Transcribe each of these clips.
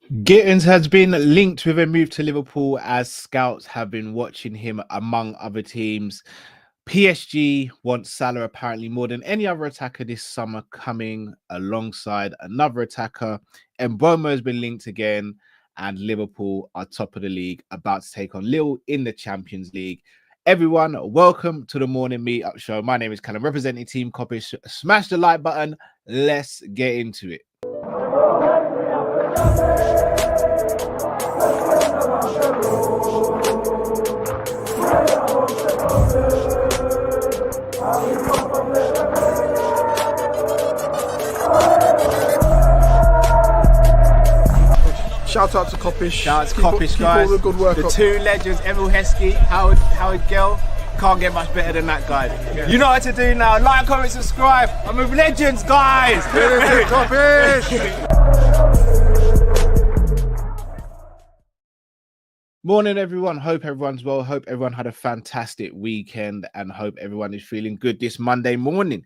Gittens has been linked with a move to Liverpool as scouts have been watching him among other teams. PSG wants Salah apparently more than any other attacker this summer, coming alongside another attacker. Mbeumo has been linked again, and Liverpool are top of the league, about to take on Lille in the Champions League. Everyone, welcome to the morning meetup show. My name is Callum, representing Team Kopish. Smash the like button. Let's get into it. Shout out to Kopish. Shout out to Kopish, guys. All the good work the up. Two legends, Emil Heskey, Howard Gill. Can't get much better than that, guys. Yeah. You know what to do now. Like, comment, subscribe. I'm with legends, guys. Kopish. Morning, everyone. Hope everyone's well. Hope everyone had a fantastic weekend, and hope everyone is feeling good this Monday morning.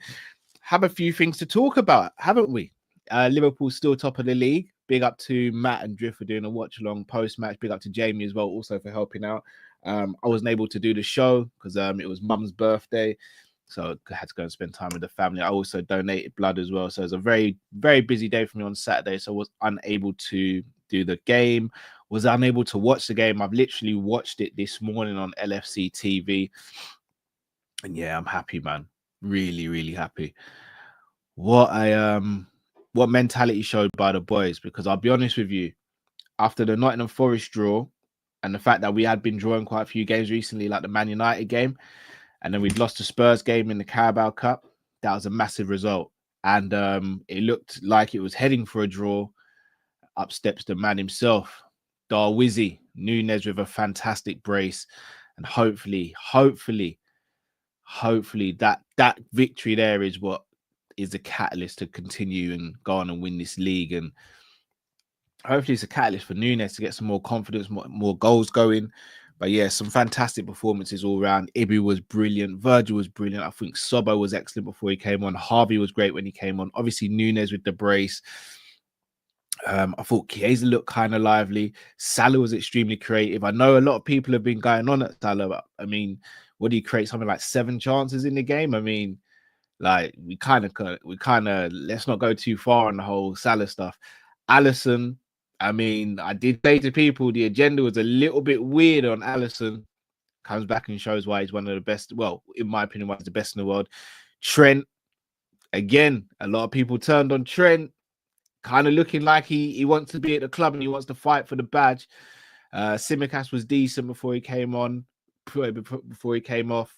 Have a few things to talk about, haven't we? Liverpool still top of the league. Big up to Matt and Drift for doing a watch along post match. Big up to Jamie as well, also for helping out. I wasn't able to do the show because it was Mum's birthday, so I had to go and spend time with the family. I also donated blood as well, so it was a very, very busy day for me on Saturday. So I was unable to do the game. Was unable to watch the game. I've literally watched it this morning on LFC TV, and yeah, I'm happy, man. Really, really happy. What mentality showed by the boys, because I'll be honest with you, after the Nottingham Forest draw and the fact that we had been drawing quite a few games recently, like the Man United game, and then we'd lost the Spurs game in the Carabao Cup, that was a massive result. And it looked like it was heading for a draw. Up steps the man himself, Darwizzy Núñez, with a fantastic brace. And hopefully that victory there is what is the catalyst to continue and go on and win this league. And hopefully it's a catalyst for Núñez to get some more confidence, more goals going. But yeah, some fantastic performances all around. Ibu was brilliant. Virgil was brilliant. I think Sobo was excellent before he came on. Harvey was great when he came on. Obviously, Núñez with the brace. I thought Chiesa looked kind of lively. Salah was extremely creative. I know a lot of people have been going on at Salah, but I mean, what do you create? Something like 7 chances in the game? I mean, like we kind of let's not go too far on the whole Salah stuff. Alisson, I mean, I did say to people the agenda was a little bit weird on Alisson. Comes back and shows why he's one of the best. Well, in my opinion, one of the best in the world. Trent, again, a lot of people turned on Trent, kind of looking like he wants to be at the club and he wants to fight for the badge. Tsimikas was decent before he came on, before he came off.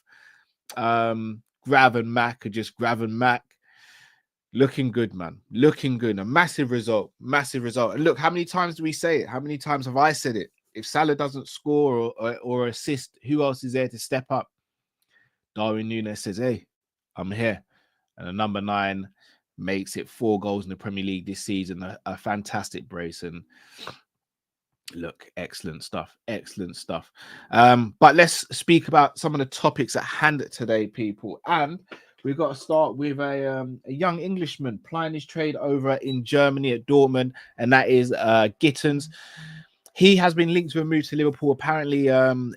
Grav and Mac are just Grav and Mac. Looking good, man. Looking good. A massive result. Massive result. And look, how many times do we say it? How many times have I said it? If Salah doesn't score or assist, who else is there to step up? Darwin Núñez says, hey, I'm here. And the number 9 makes it 4 goals in the Premier League this season. A fantastic brace. And look, excellent stuff. Excellent stuff. But let's speak about some of the topics at hand today, people. And we've got to start with a young Englishman plying his trade over in Germany at Dortmund, and that is Gittens. He has been linked to a move to Liverpool. Apparently,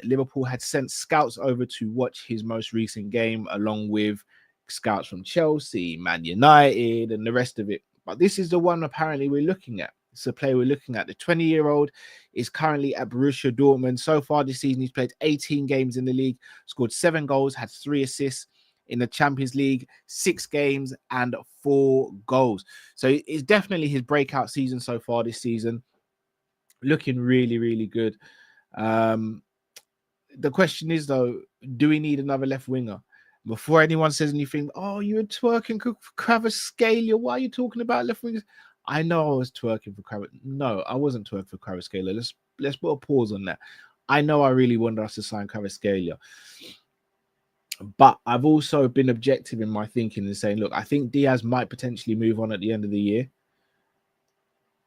Liverpool had sent scouts over to watch his most recent game, along with scouts from Chelsea, Man United, and the rest of it. But this is the one apparently we're looking at. It's a player we're looking at. The 20-year-old is currently at Borussia Dortmund. So far this season, he's played 18 games in the league, scored 7 goals, had 3 assists. In the Champions League, 6 games and 4 goals. So it's definitely his breakout season so far this season. Looking really, really good. The question is, though, do we need another left winger? Before anyone says anything, oh, you were twerking for Kvaratskhelia. Why are you talking about left wingers? I know I was twerking for Kvaratskhelia. No, I wasn't twerking for Kvaratskhelia. Let's put a pause on that. I know I really wanted us to sign Kvaratskhelia. But I've also been objective in my thinking and saying, look, I think Diaz might potentially move on at the end of the year.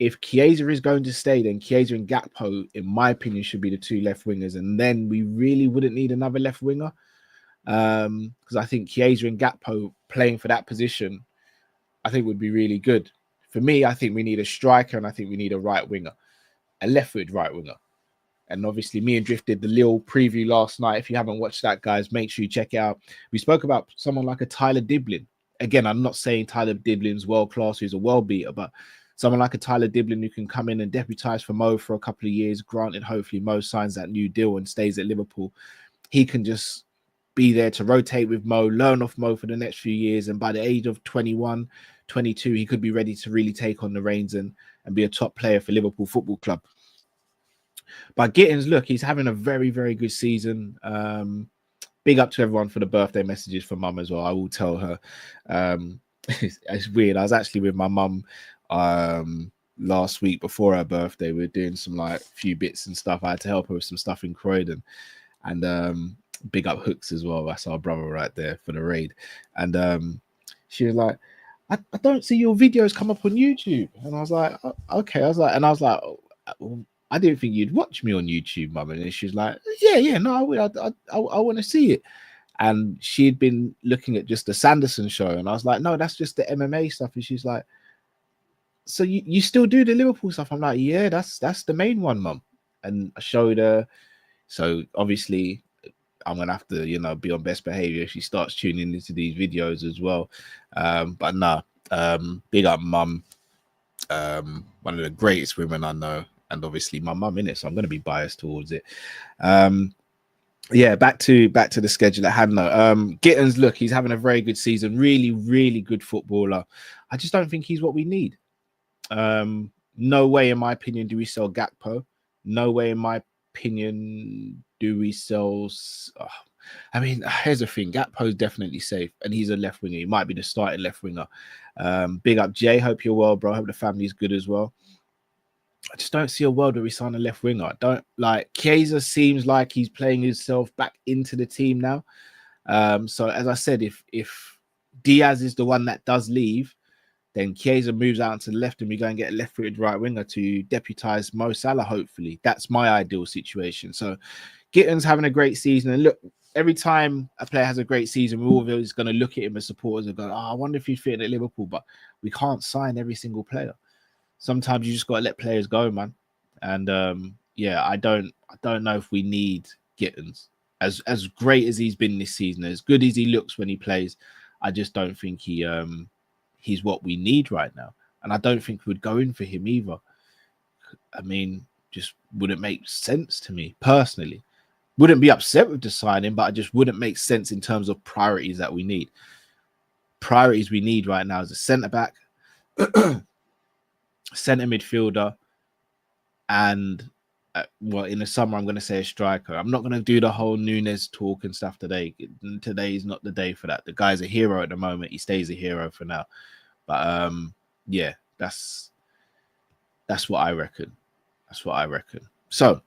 If Chiesa is going to stay, then Chiesa and Gakpo, in my opinion, should be the 2 left wingers. And then we really wouldn't need another left winger. Because I think Chiesa and Gakpo playing for that position, I think would be really good. For me, I think we need a striker and I think we need a right winger. a left-footed right winger. And obviously, me and Drift did the Lille preview last night. If you haven't watched that, guys, make sure you check it out. We spoke about someone like a Tyler Diblin. Again, I'm not saying Tyler Diblin's world-class, who's a world beater, but someone like a Tyler Diblin who can come in and deputise for Mo for a couple of years. Granted, hopefully Mo signs that new deal and stays at Liverpool. He can just be there to rotate with Mo, learn off Mo for the next few years. And by the age of 21, 22, he could be ready to really take on the reins and be a top player for Liverpool Football Club. But Gittens, look, he's having a very, very good season. Big up to everyone for the birthday messages for mum as well. I will tell her. It's weird. I was actually with my mum last week before her birthday. We were doing some like few bits and stuff. I had to help her with some stuff in Croydon. And big up Hooks as well. That's our brother right there for the raid. And she was like, I don't see your videos come up on YouTube. And I was like, oh, okay. I was like, oh, I didn't think you'd watch me on YouTube, mum. And she's like, yeah, no, I will. I want to see it. And she'd been looking at just the Sanderson show. And I was like, no, that's just the MMA stuff. And she's like, so you still do the Liverpool stuff? I'm like, yeah, that's the main one, mum. And I showed her. So obviously, I'm going to have to, be on best behavior if she starts tuning into these videos as well. But no, big up mum. One of the greatest women I know. And obviously my mum in it, so I'm going to be biased towards it. Yeah, back to the schedule at hand though. Gittens, look, he's having a very good season. Really, really good footballer. I just don't think he's what we need. No way, in my opinion, do we sell Gakpo. No way, in my opinion, do we sell... I mean, here's the thing. Gakpo's definitely safe, and he's a left winger. He might be the starting left winger. Big up, Jay. Hope you're well, bro. Hope the family's good as well. I just don't see a world where we sign a left winger. I don't like Chiesa. Seems like he's playing himself back into the team now. So as I said, if Diaz is the one that does leave, then Chiesa moves out to the left and we go and get a left-footed right winger to deputise Mo Salah, hopefully. That's my ideal situation. So Gittens having a great season. And look, every time a player has a great season, we're always going to look at him as supporters and go, oh, I wonder if he's fitting at Liverpool. But we can't sign every single player. Sometimes you just got to let players go, man. And yeah, I don't know if we need Gittens. As great as he's been this season, as good as he looks when he plays, I just don't think he's what we need right now. And I don't think we'd go in for him either. I mean, just wouldn't make sense to me personally. Wouldn't be upset with the signing, but I just wouldn't make sense in terms of priorities that we need. Priorities we need right now is a centre-back, centre midfielder, and well, in the summer, I'm going to say a striker. I'm not going to do the whole Nunes talk and stuff today. Today is not the day for that. The guy's a hero at the moment. He stays a hero for now. But yeah, that's what I reckon. That's what I reckon. So,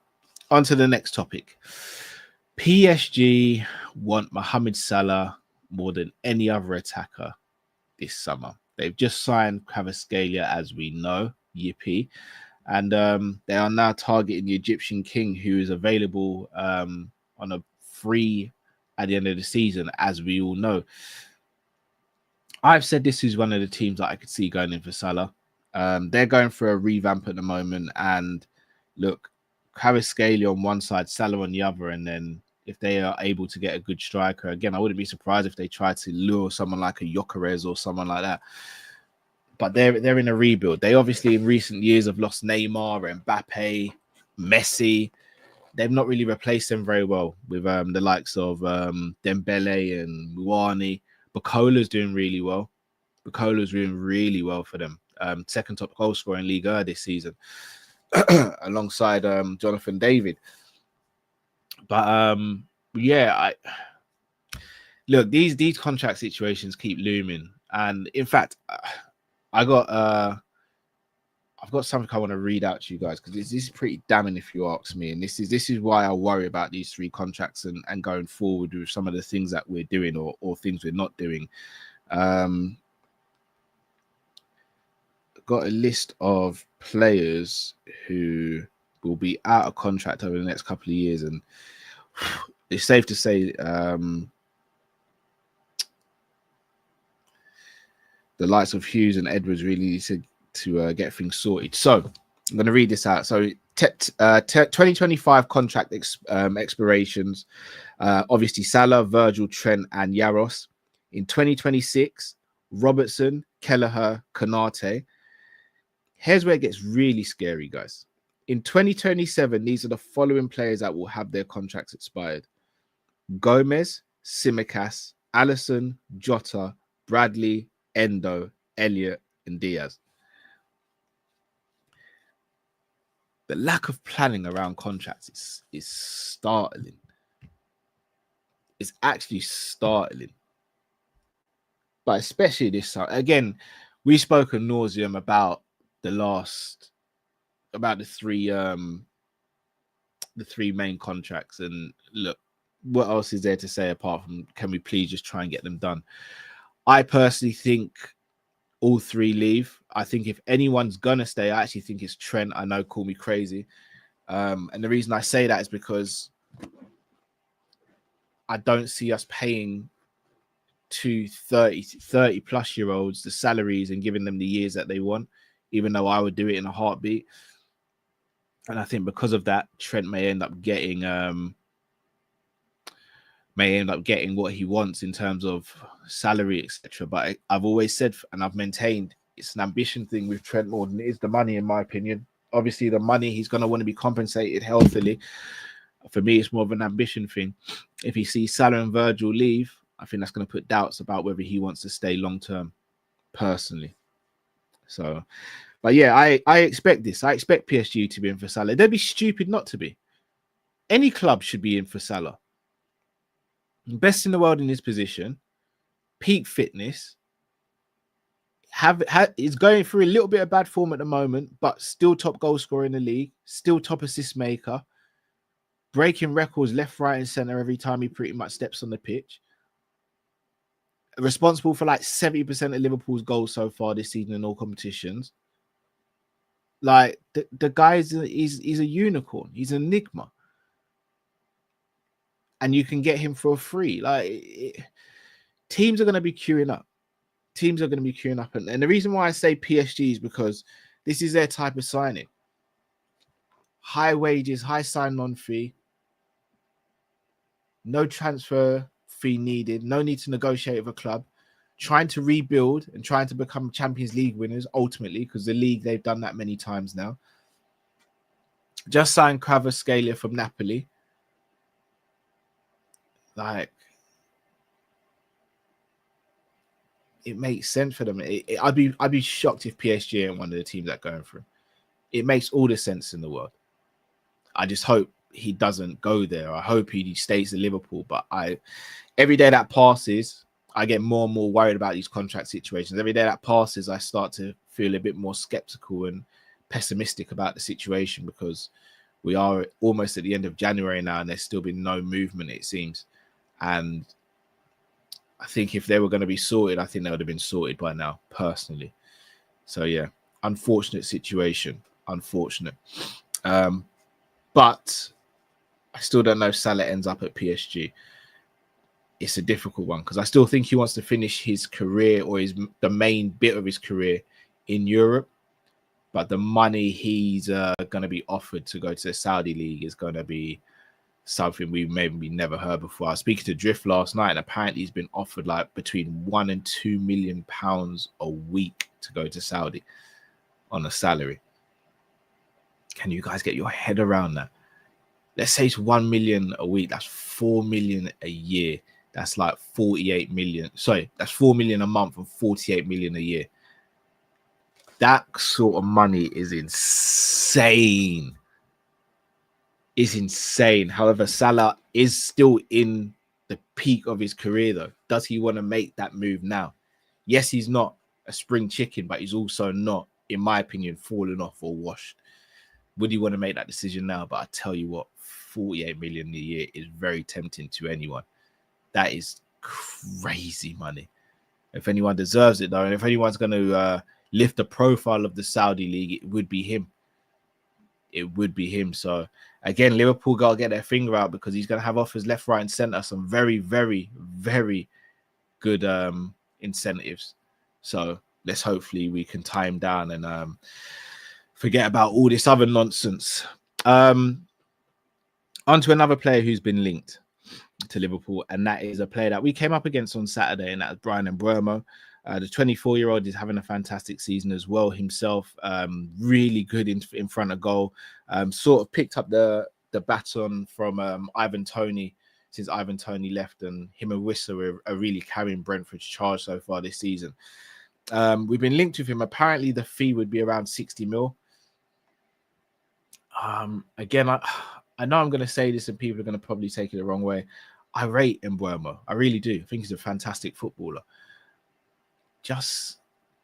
on to the next topic. PSG want Mohamed Salah more than any other attacker this summer. They've just signed Kvaratskhelia, as we know. Yippee. And they are now targeting the Egyptian king, who is available on a free at the end of the season, as we all know. I've said this is one of the teams that I could see going in for Salah. They're going for a revamp at the moment. And look, Kvaratskhelia on one side, Salah on the other. And then if they are able to get a good striker, again, I wouldn't be surprised if they try to lure someone like a Gyökeres or someone like that. But they're in a rebuild. They obviously in recent years have lost Neymar, Mbappe, Messi. They've not really replaced them very well with the likes of Dembele and Muani. Bacola's doing really well. Bacola's doing really well for them. Second top goal scorer in Liga this season, alongside Jonathan David. But yeah, look, these contract situations keep looming, and in fact, I've got something I want to read out to you guys, because this is pretty damning if you ask me. And this is why I worry about these three contracts and going forward with some of the things that we're doing or things we're not doing. Got a list of players who will be out of contract over the next couple of years, and it's safe to say the likes of Hughes and Edwards really need to get things sorted. So I'm going to read this out. So 2025 contract expirations. Obviously, Salah, Virgil, Trent, and Yaros. In 2026, Robertson, Kelleher, Konate. Here's where it gets really scary, guys. In 2027, these are the following players that will have their contracts expired: Gomez, Simicas, Allison, Jota, Bradley, Endo, Elliott, and Diaz. The lack of planning around contracts is startling. It's actually startling. But especially this time, again, we spoke ad nauseum about the three main contracts. And look, what else is there to say apart from, can we please just try and get them done? I personally think all three leave. I think if anyone's gonna stay, I actually think it's Trent. I know, call me crazy. And the reason I say that is because I don't see us paying to 30 plus year olds the salaries and giving them the years that they want, even though I would do it in a heartbeat. And I think because of that, Trent may end up getting what he wants in terms of salary, etc. But I've always said, and I've maintained, it's an ambition thing with Trent more than it is the money, in my opinion. Obviously, the money, he's going to want to be compensated healthily. For me, it's more of an ambition thing. If he sees Salah and Virgil leave, I think that's going to put doubts about whether he wants to stay long term, personally. So, but yeah, I expect this. I expect PSG to be in for Salah. They'd be stupid not to be. Any club should be in for Salah. Best in the world in his position, peak fitness. Is going through a little bit of bad form at the moment, but still top goal scorer in the league, still top assist maker, breaking records left, right, and center every time he pretty much steps on the pitch. Responsible for like 70% of Liverpool's goals so far this season in all competitions. Like the guy is a unicorn. He's an enigma, and you can get him for free. Teams are going to be queuing up. And the reason why I say PSG is because this is their type of signing. High wages, high sign-on fee, no transfer fee needed, no need to negotiate with a club, trying to rebuild and trying to become Champions League winners ultimately, because the league, they've done that many times now. Just signed Kvaratskhelia from Napoli. It makes sense for them. I'd be shocked if PSG ain't one of the teams that going through. It makes all the sense in the world. I just hope he doesn't go there. I hope he stays at Liverpool. But every day that passes, I get more and more worried about these contract situations. Every day that passes, I start to feel a bit more skeptical and pessimistic about the situation, because we are almost at the end of January now and there's still been no movement, it seems. And I think if they were going to be sorted, I think they would have been sorted by now, personally. So, yeah, unfortunate situation. Unfortunate. But I still don't know if Salah ends up at PSG. It's a difficult one because I still think he wants to finish his career, or the main bit of his career, in Europe. But the money he's going to be offered to go to the Saudi League is going to be something we maybe never heard before. I was speaking to Drift last night, and apparently he's been offered like between £1 and £2 million a week to go to Saudi on a salary. Can you guys get your head around that? Let's say it's 1 million a week. That's 4 million a year. That's like 48 million. Sorry, that's 4 million a month and 48 million a year. That sort of money is insane. Is insane. However, Salah is still in the peak of his career, though. Does he want to make that move now? Yes, he's not a spring chicken, but he's also not, in my opinion, fallen off or washed. Would he want to make that decision now? But I tell you what, 48 million a year is very tempting to anyone. That is crazy money. If anyone deserves it, though, and if anyone's going to lift the profile of the Saudi league, it would be him. It would be him. So again, Liverpool got to get their finger out, because he's going to have offers left, right, and center. Some very, very, very good incentives. So hopefully we can tie him down and forget about all this other nonsense. On to another player who's been linked to Liverpool, and that is a player that we came up against on Saturday, and that was Mbeumo. The 24-year-old is having a fantastic season as well himself. Really good in front of goal. Sort of picked up the baton from Ivan Toney since Ivan Toney left, and him and Wissa are really carrying Brentford's charge so far this season. We've been linked with him. Apparently, the fee would be around 60 mil. Again, I know I'm going to say this and people are going to probably take it the wrong way. I rate Mbeumo. I really do. I think he's a fantastic footballer. Just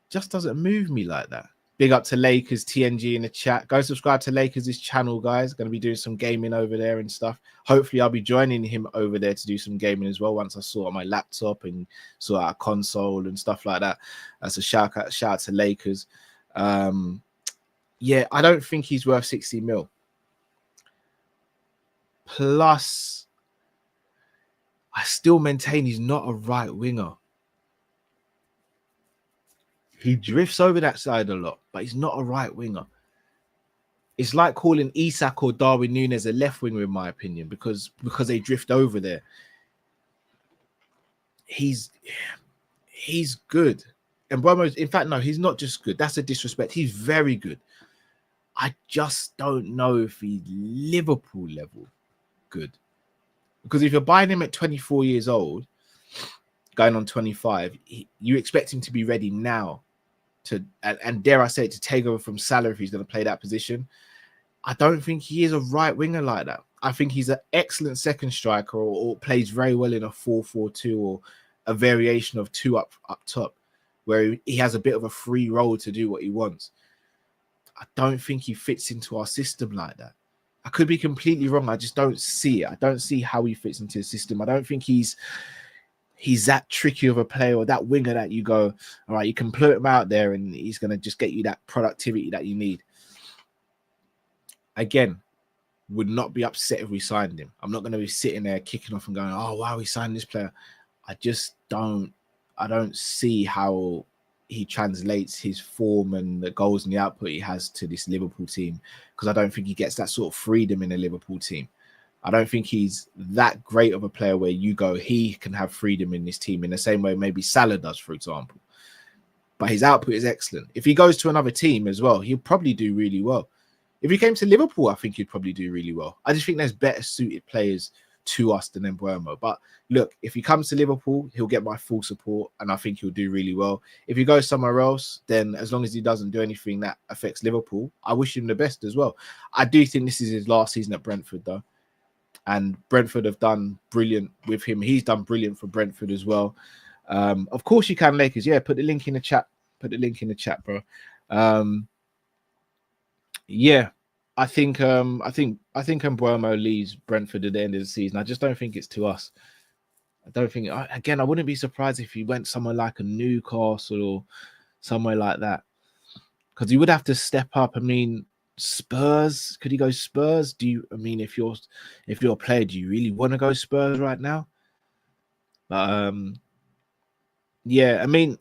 doesn't move me like that. Big up to Lakers TNG in the chat. Go subscribe to Lakers' channel, guys. Going to be doing some gaming over there and stuff. Hopefully, I'll be joining him over there to do some gaming as well once I sort out my laptop and sort out a console and stuff like that. That's a shout out to Lakers. Yeah, I don't think he's worth 60 mil. Plus, I still maintain he's not a right winger. He drifts over that side a lot, but he's not a right winger. It's like calling Isak or Darwin Núñez a left winger, in my opinion, because they drift over there. He's good. And Mbeumo's, in fact, no, he's not just good. That's a disrespect. He's very good. I just don't know if he's Liverpool level good. Because if you're buying him at 24 years old, going on 25, you expect him to be ready now and dare I say it, to take over from Salah if he's going to play that position. I don't think he is a right winger like that. I think he's an excellent second striker or plays very well in a 4-4-2 or a variation of two up top where he has a bit of a free role to do what he wants. I don't think he fits into our system like that. I could be completely wrong. I just don't see it. I don't see how he fits into the system. I don't think he's that tricky of a player or that winger that you go, all right, you can put him out there and he's going to just get you that productivity that you need. Again, would not be upset if we signed him. I'm not going to be sitting there kicking off and going, oh, wow, we signed this player. I don't see how he translates his form and the goals and the output he has to this Liverpool team, because I don't think he gets that sort of freedom in a Liverpool team. I don't think he's that great of a player where you go, he can have freedom in this team in the same way maybe Salah does, for example. But his output is excellent. If he goes to another team as well, he'll probably do really well. If he came to Liverpool, I think he'd probably do really well. I just think there's better suited players to us than Mbeumo. But look, if he comes to Liverpool, he'll get my full support and I think he'll do really well. If he goes somewhere else, then as long as he doesn't do anything that affects Liverpool, I wish him the best as well. I do think this is his last season at Brentford though. And Brentford have done brilliant with him. He's done brilliant for Brentford as well. Of course you can, Lakers. Yeah, put the link in the chat. Put the link in the chat, bro. Yeah, I think Mbeumo leaves Brentford at the end of the season. I just don't think it's to us. I don't think. Again, I wouldn't be surprised if he went somewhere like a Newcastle or somewhere like that, because he would have to step up. I mean, Spurs. Could he go Spurs? If you're a player, do you really want to go Spurs right now? Yeah, I mean,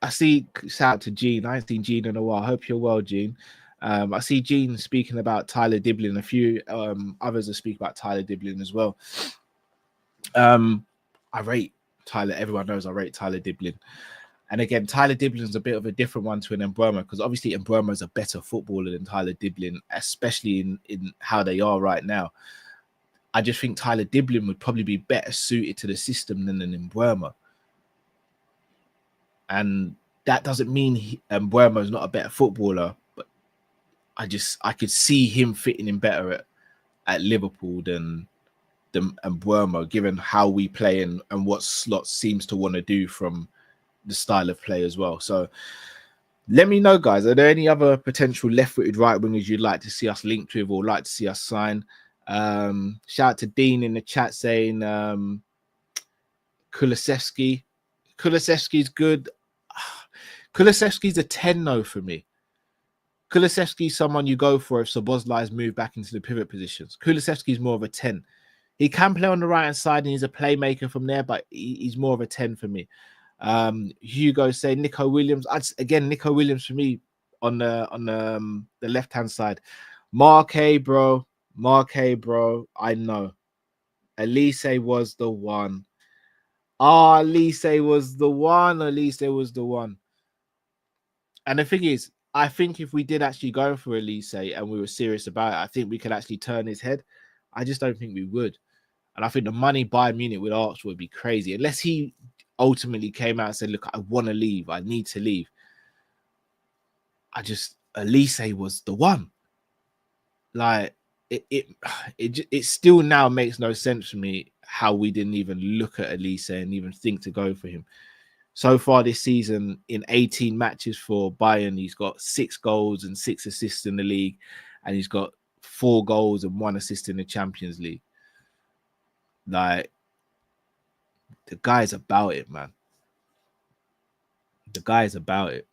I see. Shout out to Gene. I ain't seen Gene in a while. I hope you're well, Gene. I see Gene speaking about Tyler Diblin. A few others are speaking about Tyler Diblin as well. I rate Tyler. Everyone knows I rate Tyler Diblin. And again, Tyler Diblin is a bit of a different one to an Mbeumo, because obviously Mbeumo is a better footballer than Tyler Diblin, especially in how they are right now. I just think Tyler Diblin would probably be better suited to the system than an Mbeumo. And that doesn't mean Mbeumo is not a better footballer, but I could see him fitting in better at Liverpool than Mbeumo, given how we play and what Slot seems to want to do from the style of play as well. So let me know, guys, are there any other potential left-footed right wingers you'd like to see us linked with or like to see us sign? Shout out to Dean in the chat saying Kulusevski. Kulusevski's good. Kulusevski's a 10 though for me. Kulusevski's someone you go for if Szoboszlai's moved back into the pivot positions. Kulusevski's more of a 10. He can play on the right hand side and he's a playmaker from there, but he's more of a 10 for me. Hugo saying Nico Williams. Again, Nico Williams for me on the left hand side. Mark, hey bro, Marque, bro, I know. Elise was the one. Ah, Elise was the one. Elise was the one. And the thing is, I think if we did actually go for Elise and we were serious about it, I think we could actually turn his head. I just don't think we would. And I think the money Bayern Munich would ask would be crazy. Unless he ultimately came out and said, look, I want to leave. I need to leave. Elise was the one. Like, it still now makes no sense for me how we didn't even look at Elise and even think to go for him. So far this season, in 18 matches for Bayern, he's got 6 goals and 6 assists in the league, and he's got 4 goals and 1 assist in the Champions League. Like, the guy's about it, man. The guy's about it.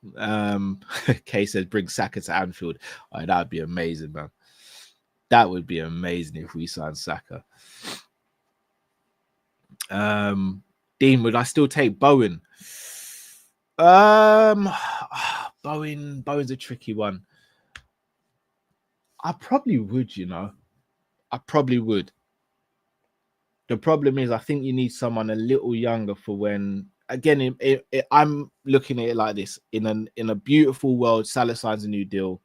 Kay says, bring Saka to Anfield. Oh, that would be amazing, man. That would be amazing if we signed Saka. Dean, would I still take Bowen? Bowen's a tricky one. I probably would, you know. I probably would. The problem is, I think you need someone a little younger for when. Again, I'm looking at it like this: in a beautiful world, Salah signs a new deal,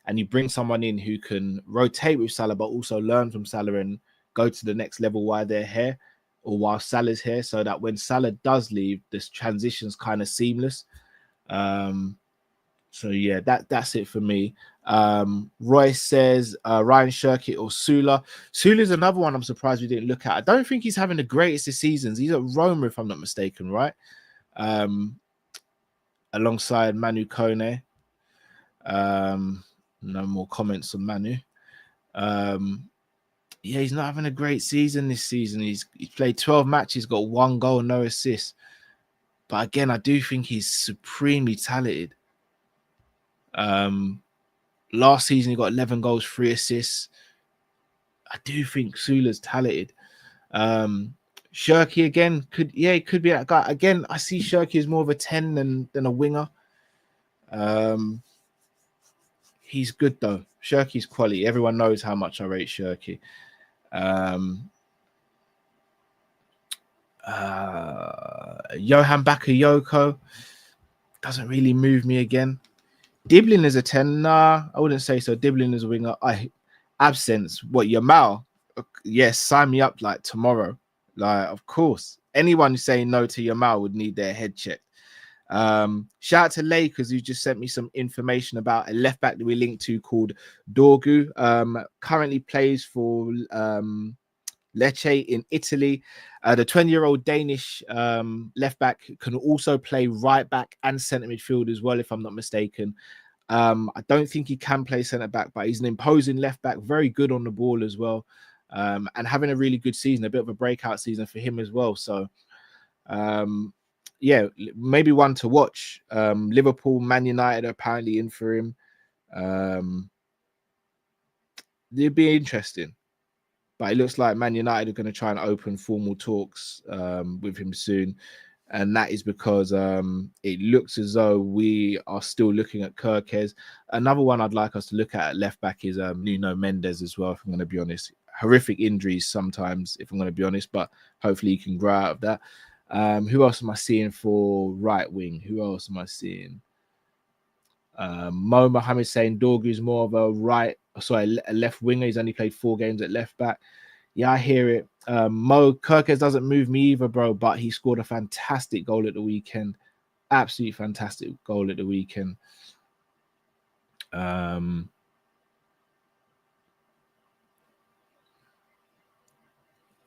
and you bring someone in who can rotate with Salah, but also learn from Salah and go to the next level while they're here, or while Salah's here, so that when Salah does leave, this transition's kind of seamless. So yeah, that's it for me. Royce says Ryan Shirky or Sula. Sula's another one I'm surprised we didn't look at. I don't think he's having the greatest of seasons. He's at Roma, if I'm not mistaken, right? Alongside Manu Kone. No more comments on Manu. Yeah, he's not having a great season this season. He's played 12 matches, got 1 goal, no assists. But again, I do think he's supremely talented. Last season he got 11 goals, 3 assists. I do think Sula's talented. Shirky again could be that guy. Again, I see Shirky as more of a 10 than a winger. He's good though. Shirky's quality. Everyone knows how much I rate Shirky. Johan Bakayoko doesn't really move me again. Diblin is a 10. Nah, I wouldn't say so. Diblin is a winger. Absence. What, Yamal? Yes, sign me up like tomorrow. Like, of course. Anyone saying no to Yamal would need their head checked. Shout out to Lakers who just sent me some information about a left back that we linked to called Dorgu. Currently plays for Lecce in Italy. The 20-year-old Danish left back can also play right back and centre midfield as well, if I'm not mistaken. I don't think he can play centre back, but he's an imposing left back, very good on the ball as well, and having a really good season, a bit of a breakout season for him as well. So, yeah, maybe one to watch. Liverpool, Man United are apparently in for him. It'd be interesting. But it looks like Man United are going to try and open formal talks with him soon. And that is because it looks as though we are still looking at Kirkes. Another one I'd like us to look at left back is Nuno Mendes as well, if I'm going to be honest. Horrific injuries sometimes, if I'm going to be honest, but hopefully he can grow out of that. Who else am I seeing for right wing? Who else am I seeing? Mo Mohammed saying Dorgu's more of a left winger. He's only played 4 games at left back. Yeah, I hear it. Mo Kirkes doesn't move me either, bro, but he scored a fantastic goal at the weekend. Absolutely fantastic goal at the weekend.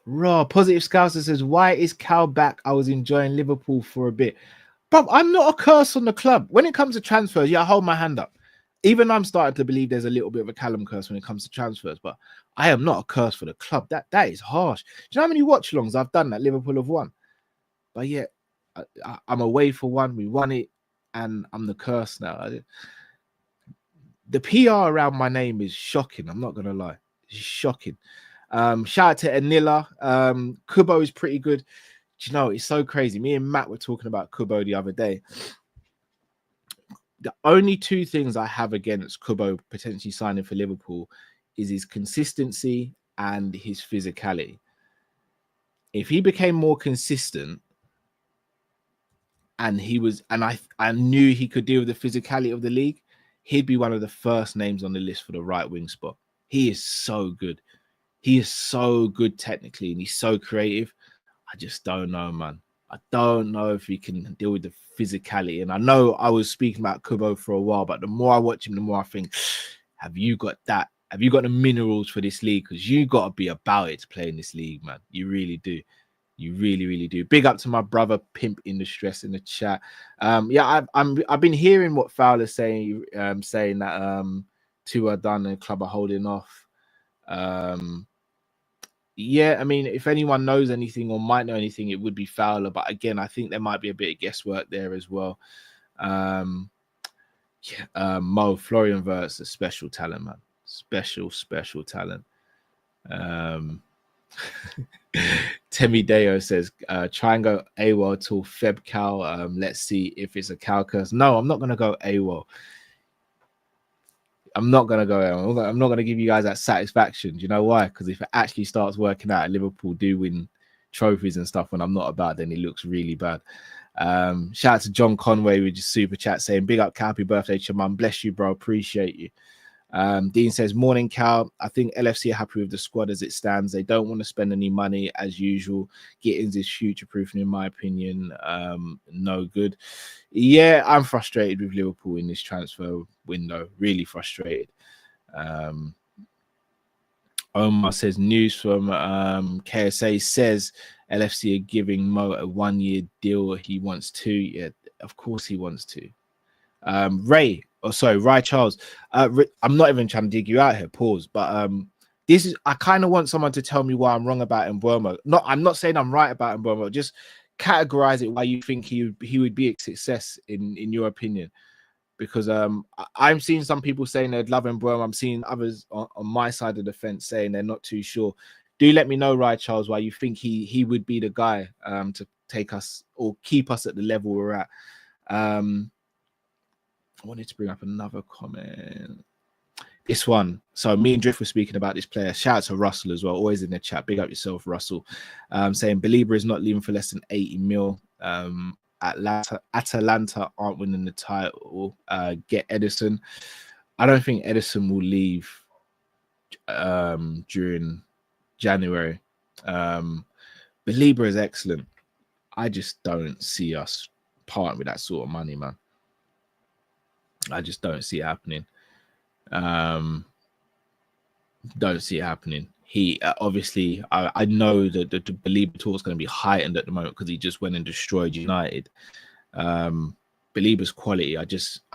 Raw Positive Scouser says, why is Cal back? I was enjoying Liverpool for a bit. Bro, I'm not a curse on the club. When it comes to transfers, yeah, I hold my hand up. Even I'm starting to believe there's a little bit of a Callum curse when it comes to transfers, but I am not a curse for the club. That is harsh. Do you know how many watch-alongs I've done that Liverpool have won? But yeah, I'm away for one. We won it, and I'm the curse now. The PR around my name is shocking. I'm not going to lie. It's shocking. Shout out to Anila. Kubo is pretty good. Do you know, it's so crazy. Me and Matt were talking about Kubo the other day. The only 2 things I have against Kubo potentially signing for Liverpool is his consistency and his physicality. If he became more consistent and I knew he could deal with the physicality of the league, he'd be one of the first names on the list for the right wing spot. He is so good. He is so good technically, and he's so creative. I just don't know, man. I don't know if he can deal with the physicality. And I know I was speaking about Kubo for a while, but the more I watch him, the more I think, have you got that? Have you got the minerals for this league? Because you got to be about it to play in this league, man. You really do. You really, really do. Big up to my brother Pimp in the Stress in the chat. Yeah, I've been hearing what Fowler's saying, saying that two are done and club are holding off. Yeah, I mean, if anyone knows anything or might know anything, it would be Fowler. But again, I think there might be a bit of guesswork there as well. Mo, Florian Wirtz, a special talent, man. Special talent. Temi Deo says, try and go AWOL till Feb Cal. Let's see if it's a Cal curse. No, I'm not going to go AWOL. I'm not going to go AWOL. I'm not going to give you guys that satisfaction. Do you know why? Because if it actually starts working out, Liverpool do win trophies and stuff when I'm not about, then it looks really bad. Shout out to John Conway with your super chat saying, big up, happy birthday to your mum. Bless you, bro. Appreciate you. Dean says, morning, Cal. I think LFC are happy with the squad as it stands. They don't want to spend any money as usual. Gittens is future-proofing, in my opinion. No good. Yeah, I'm frustrated with Liverpool in this transfer window. Really frustrated. Omar says, news from KSA says LFC are giving Mo a 1-year deal. He wants 2. Yeah, of course he wants to. Ray Charles. I'm not even trying to dig you out here. Pause. But this is, I kind of want someone to tell me why I'm wrong about Mbeumo. I'm not saying I'm right about Mbeumo. Just categorize it why you think he would be a success in your opinion. Because I'm seeing some people saying they'd love Mbeumo. I'm seeing others on my side of the fence saying they're not too sure. Do let me know, Ray Charles, why you think he would be the guy to take us or keep us at the level we're at. I wanted to bring up another comment. This one. So me and Drift were speaking about this player. Shout out to Russell as well. Always in the chat. Big up yourself, Russell. Saying Belieber is not leaving for less than 80 mil. Atalanta aren't winning the title. Get Edison. I don't think Edison will leave during January. Belieber is excellent. I just don't see us parting with that sort of money, man. I just don't see it happening. Don't see it happening. He obviously, I know that the Belieber talk is going to be heightened at the moment because he just went and destroyed United. Belieber's quality, I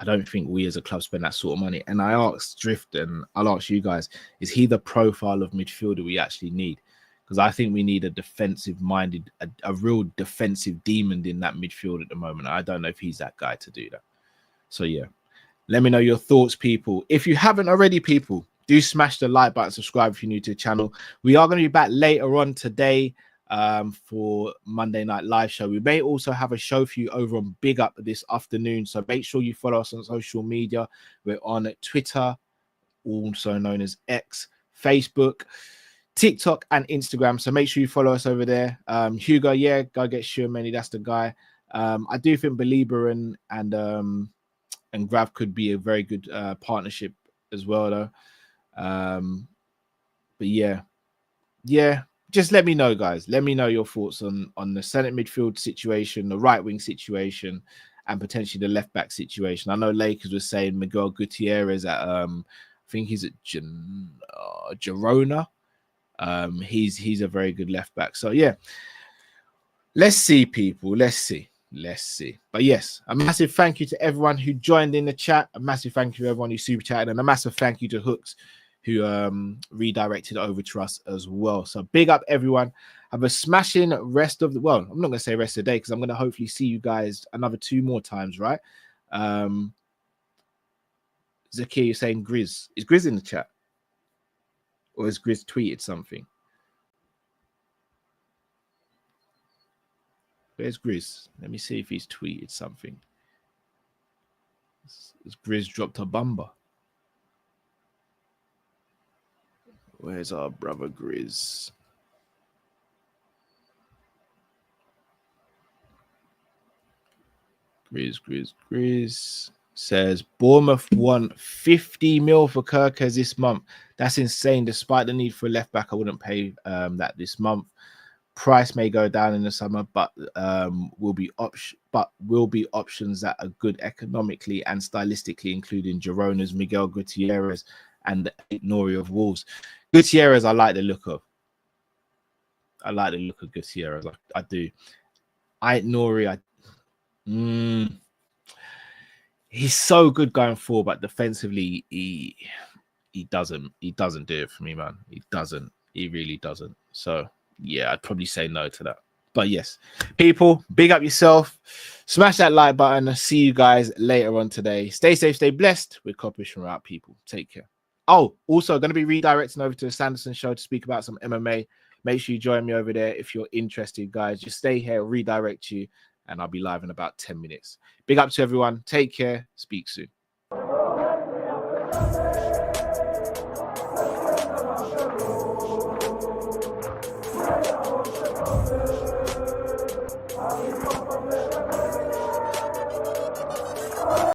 don't think we as a club spend that sort of money. And I asked Drift, and I'll ask you guys: is he the profile of midfielder we actually need? Because I think we need a defensive-minded, a real defensive demon in that midfield at the moment. I don't know if he's that guy to do that. So yeah. Let me know your thoughts, people. If you haven't already, people, do smash the like button, subscribe if you're new to the channel. We are going to be back later on today for Monday Night Live show. We may also have a show for you over on Big Up this afternoon. So make sure you follow us on social media. We're on Twitter, also known as X, Facebook, TikTok, and Instagram. So make sure you follow us over there. Hugo, yeah, go get Shermany. That's the guy. I do think Belieber and Grav could be a very good partnership as well, though. But yeah, just let me know, guys. Let me know your thoughts on the centre midfield situation, the right wing situation, and potentially the left back situation. I know Lakers was saying Miguel Gutierrez at I think he's at Girona. He's a very good left back. So yeah, let's see, people. Let's see. But yes, a massive thank you to everyone who joined in the chat. A massive thank you to everyone who super chatted, and a massive thank you to Hooks who redirected over to us as well. So big up everyone. Have a smashing rest of the, well, I'm not going to say rest of the day because I'm going to hopefully see you guys another 2 more times, right? Zakia, you're saying Grizz. Is Grizz in the chat? Or has Grizz tweeted something? Where's Grizz? Let me see if he's tweeted something. Has Grizz dropped a bumper? Where's our brother Grizz? Grizz says Bournemouth won 50 mil for Kirkes this month. That's insane. Despite the need for a left back, I wouldn't pay that this month. Price may go down in the summer, but will be options that are good economically and stylistically, including Girona's Miguel Gutierrez and the Nori of Wolves. Gutierrez, I like the look of. I like the look of Gutierrez. I do. Nori, he's so good going forward, but defensively, he doesn't do it for me, man. He doesn't. He really doesn't. So yeah, I'd probably say no to that. But yes, people, big up yourself. Smash that like button. I'll see you guys later on today. Stay safe, stay blessed. We're Kopish from out, people. Take care. Oh, also going to be redirecting over to the Sanderson show to speak about some MMA. Make sure you join me over there if you're interested, guys. Just stay here, redirect you, and I'll be live in about 10 minutes. Big up to everyone. Take care. Speak soon.